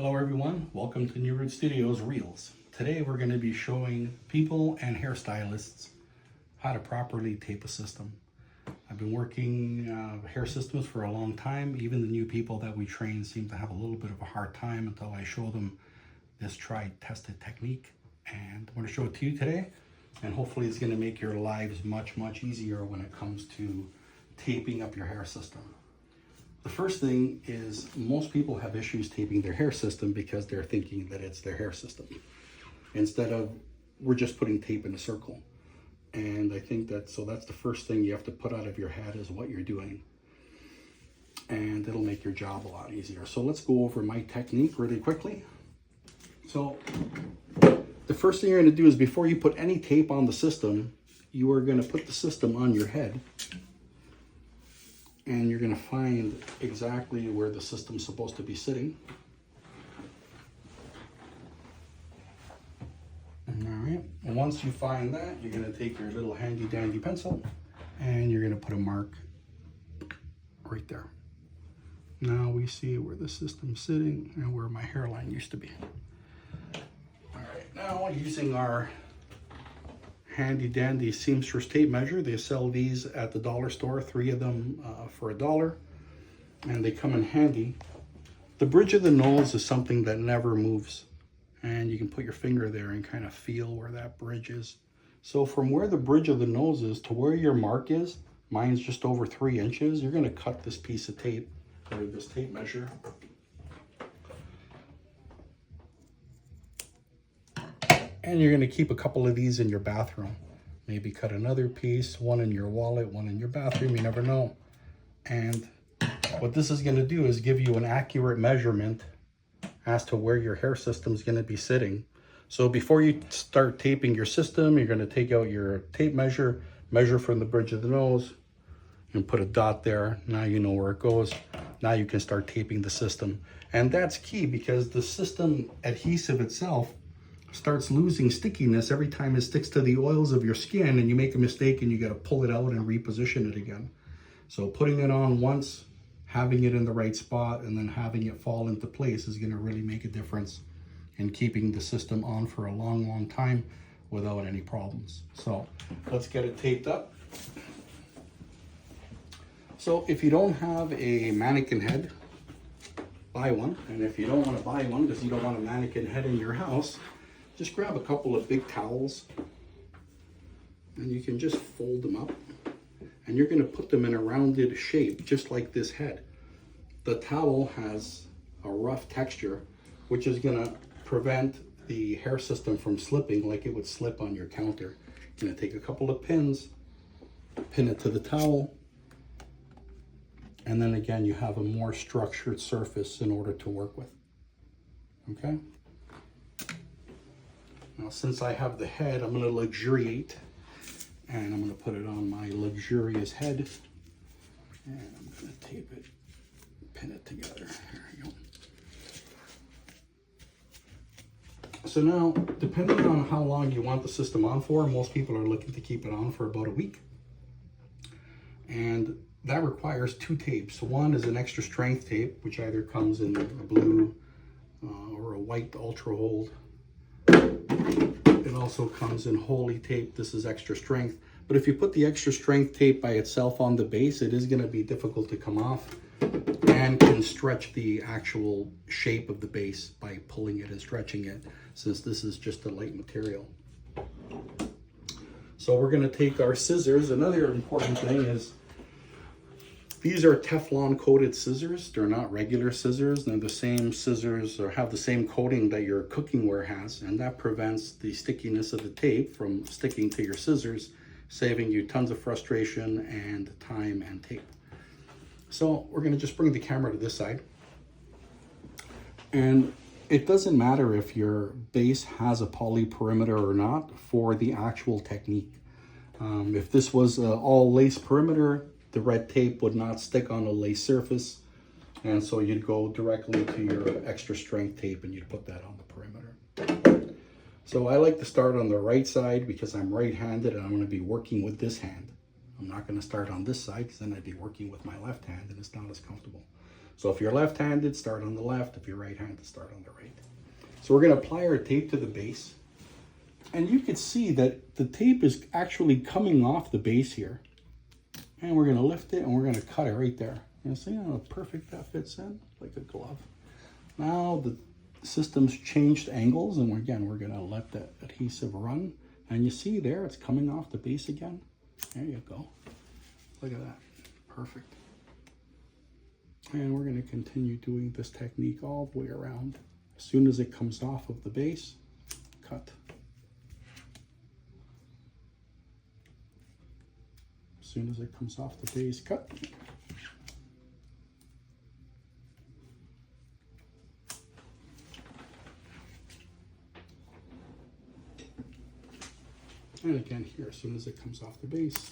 Hello everyone, welcome to New Root Studios Reels. Today we're going to be showing people and hairstylists how to properly tape a system. I've been working hair systems for a long time. Even the new people that we train seem to have a little bit of a hard time until I show them this tried, tested technique. And I'm going to show it to you today, and hopefully it's going to make your lives much easier when it comes to taping up your hair system. The first thing is most people have issues taping their hair system because they're thinking that it's their hair system instead of we're just putting tape in a circle. And I think that's the first thing you have to put out of your head is what you're doing, and it'll make your job a lot easier. So let's go over my technique really quickly. So the first thing you're going to do is before you put any tape on the system, you are going to put the system on your head. And you're going to find exactly where the system's supposed to be sitting. All right. And once you find that, you're going to take your little handy dandy pencil and you're going to put a mark right there. Now we see where the system's sitting and where my hairline used to be. All right. Now using our handy dandy seamstress tape measure. They sell these at the dollar store, 3 of them for $1, and they come in handy. The bridge of the nose is something that never moves, and you can put your finger there and kind of feel where that bridge is. So from where the bridge of the nose is to where your mark is, mine's just over 3 inches, you're going to cut this piece of tape, or this tape measure. And you're going to keep a couple of these in your bathroom. Maybe cut another piece, one in your wallet, one in your bathroom, you never know. And what this is going to do is give you an accurate measurement as to where your hair system is going to be sitting. So before you start taping your system, you're going to take out your tape measure, measure from the bridge of the nose, and put a dot there. Now you know where it goes. Now you can start taping the system. And that's key because the system adhesive itself starts losing stickiness every time it sticks to the oils of your skin, and you make a mistake and you got to pull it out and reposition it again. So putting it on once, having it in the right spot, and then having it fall into place is going to really make a difference in keeping the system on for a long time without any problems. So let's get it taped up. So if you don't have a mannequin head, buy one. And if you don't want to buy one because you don't want a mannequin head in your house, just grab a couple of big towels and you can just fold them up, and you're going to put them in a rounded shape just like this head. The towel has a rough texture which is going to prevent the hair system from slipping like it would slip on your counter. You're going to take a couple of pins, pin it to the towel, and then again you have a more structured surface in order to work with. Okay? Now, since I have the head, I'm going to luxuriate, and I'm going to put it on my luxurious head, and I'm going to tape it, pin it together. There we go. So now, depending on how long you want the system on for, most people are looking to keep it on for about a week. And that requires 2 tapes. One is an extra strength tape, which either comes in a blue or a white ultra hold. It also comes in holy tape. This is extra strength. But if you put the extra strength tape by itself on the base, it is going to be difficult to come off and can stretch the actual shape of the base by pulling it and stretching it, since this is just a light material. So we're going to take our scissors. Another important thing is these are Teflon coated scissors. They're not regular scissors. They're the same scissors or have the same coating that your cooking ware has, and that prevents the stickiness of the tape from sticking to your scissors, saving you tons of frustration and time and tape. So we're going to just bring the camera to this side. And it doesn't matter if your base has a poly perimeter or not for the actual technique. If this was all lace perimeter, the red tape would not stick on a lace surface, and so you'd go directly to your extra strength tape and you'd put that on the perimeter. So I like to start on the right side because I'm right-handed and I'm going to be working with this hand. I'm not going to start on this side because then I'd be working with my left hand and it's not as comfortable. So if you're left-handed, start on the left. If you're right-handed, start on the right. So we're gonna apply our tape to the base. And you can see that the tape is actually coming off the base here. And we're gonna lift it and we're gonna cut it right there. You see how perfect that fits in, like a glove. Now the system's changed angles, and again, we're gonna let that adhesive run. And you see there, it's coming off the base again. There you go. Look at that, perfect. And we're gonna continue doing this technique all the way around. As soon as it comes off of the base, cut. As soon as it comes off the base, cut. And again here, as soon as it comes off the base.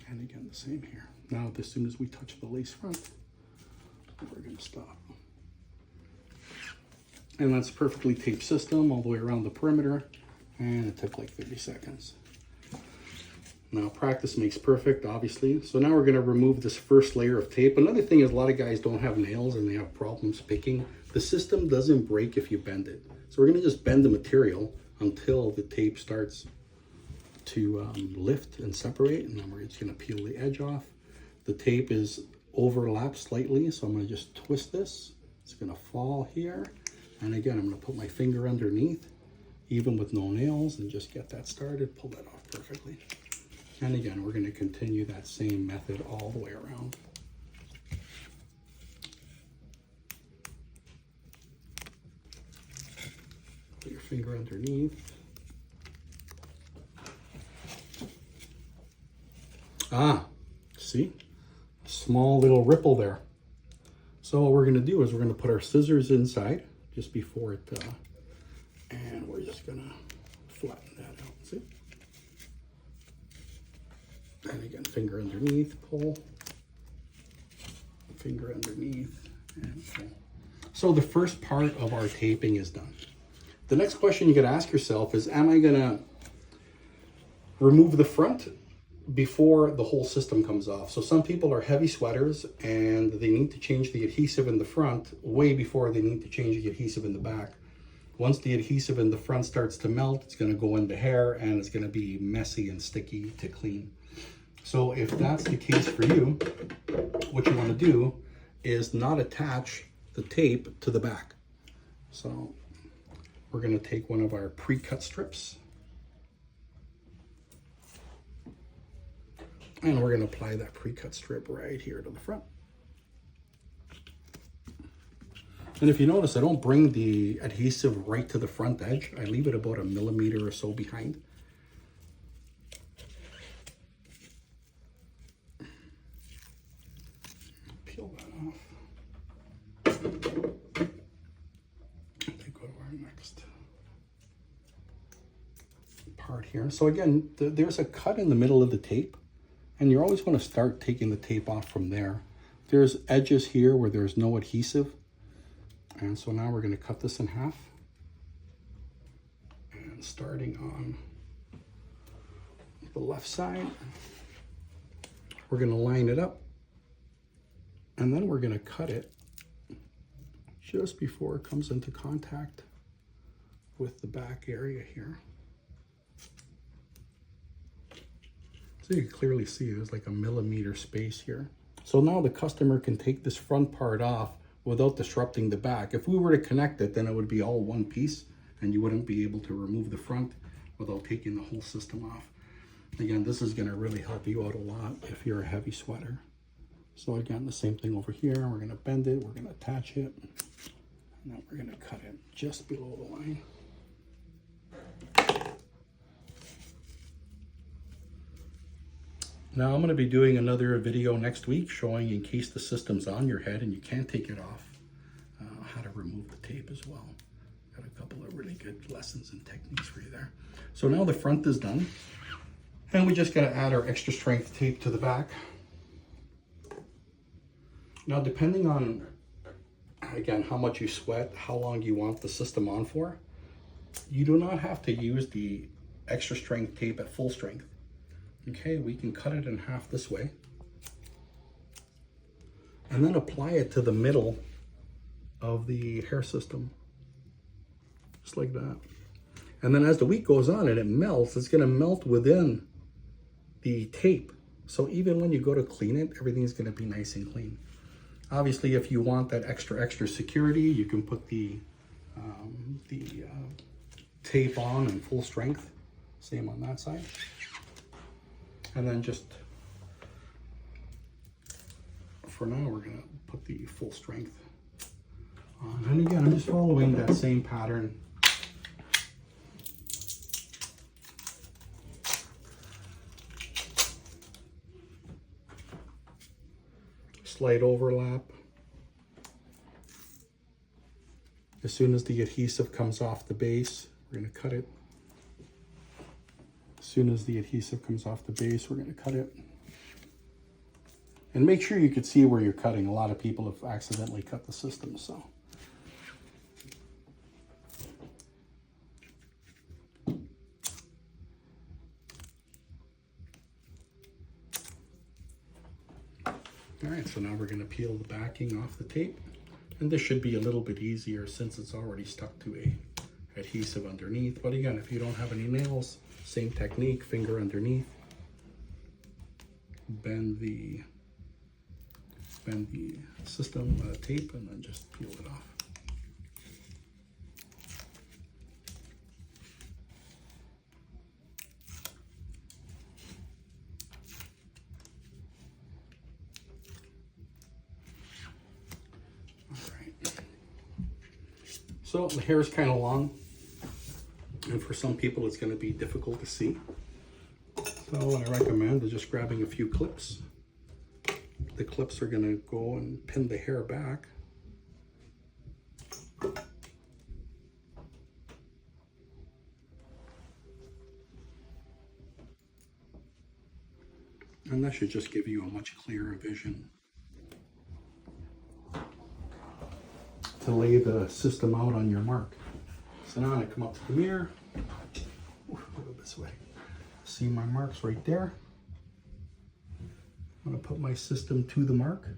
And again, the same here. Now, as soon as we touch the lace front, we're going to stop. And that's a perfectly taped system all the way around the perimeter. And it took like 30 seconds. Now, practice makes perfect, obviously. So now we're going to remove this first layer of tape. Another thing is a lot of guys don't have nails and they have problems picking. The system doesn't break if you bend it. So we're going to just bend the material until the tape starts to lift and separate, and then we're just going to peel the edge off. The tape is overlapped slightly, so I'm going to just twist this. It's going to fall here, and again, I'm going to put my finger underneath, even with no nails, and just get that started, pull that off perfectly. And again, we're going to continue that same method all the way around. Put your finger underneath. Ah, see? A small little ripple there. So what we're going to do is we're going to put our scissors inside just before it, and we're just going to flatten that out. See? And again, finger underneath, pull. Finger underneath, and pull. So the first part of our taping is done. The next question you got to ask yourself is, am I going to remove the front before the whole system comes off? So some people are heavy sweaters and they need to change the adhesive in the front way before they need to change the adhesive in the back. Once the adhesive in the front starts to melt, it's going to go into hair and it's going to be messy and sticky to clean. So if that's the case for you, what you want to do is not attach the tape to the back. So we're going to take one of our pre-cut strips and we're going to apply that pre-cut strip right here to the front. And if you notice, I don't bring the adhesive right to the front edge. I leave it about 1 millimeter or so behind. Peel that off. Okay, go to our next part here. So again, there's a cut in the middle of the tape, and you always want to start taking the tape off from there. There's edges here where there's no adhesive. And so now we're going to cut this in half. And starting on the left side, we're going to line it up. And then we're going to cut it just before it comes into contact with the back area here. So you can clearly see there's like 1 millimeter space here. So now the customer can take this front part off without disrupting the back. If we were to connect it, then it would be all one piece and you wouldn't be able to remove the front without taking the whole system off. Again, this is gonna really help you out a lot if you're a heavy sweater. So again, the same thing over here. We're gonna bend it, we're gonna attach it, and then we're gonna cut it just below the line. Now I'm going to be doing another video next week showing, in case the system's on your head and you can't take it off, how to remove the tape as well. Got a couple of really good lessons and techniques for you there. So now the front is done, and we just got to add our extra strength tape to the back. Now, depending on, again, how much you sweat, how long you want the system on for, you do not have to use the extra strength tape at full strength. Okay, we can cut it in half this way. And then apply it to the middle of the hair system. Just like that. And then as the week goes on and it melts, it's gonna melt within the tape. So even when you go to clean it, everything's gonna be nice and clean. Obviously, if you want that extra security, you can put the tape on in full strength. Same on that side. And then just, for now, we're gonna put the full strength on. And again, I'm just following that same pattern. Slight overlap. As soon as the adhesive comes off the base, we're going to cut it. As soon as the adhesive comes off the base, we're going to cut it. And make sure you can see where you're cutting. A lot of people have accidentally cut the system, so. All right, so now we're going to peel the backing off the tape. And this should be a little bit easier since it's already stuck to a adhesive underneath. But again, if you don't have any nails, same technique, finger underneath. Bend the system tape and then just peel it off. So the hair is kind of long, and for some people it's going to be difficult to see. So what I recommend is just grabbing a few clips. The clips are going to go and pin the hair back. And that should just give you a much clearer vision to lay the system out on your mark. So now I come up to the mirror, go this way. See my marks right there. I'm gonna put my system to the mark. I'm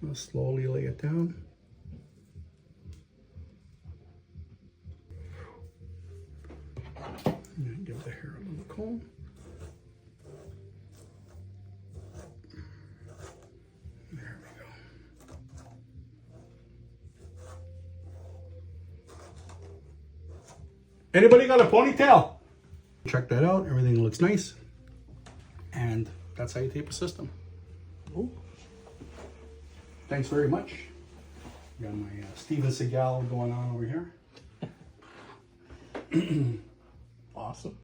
gonna slowly lay it down. And give the hair a little comb. There we go. Anybody got a ponytail? Check that out. Everything looks nice. And that's how you tape a system. Ooh. Thanks very much. Got my Steven Seagal going on over here. Awesome.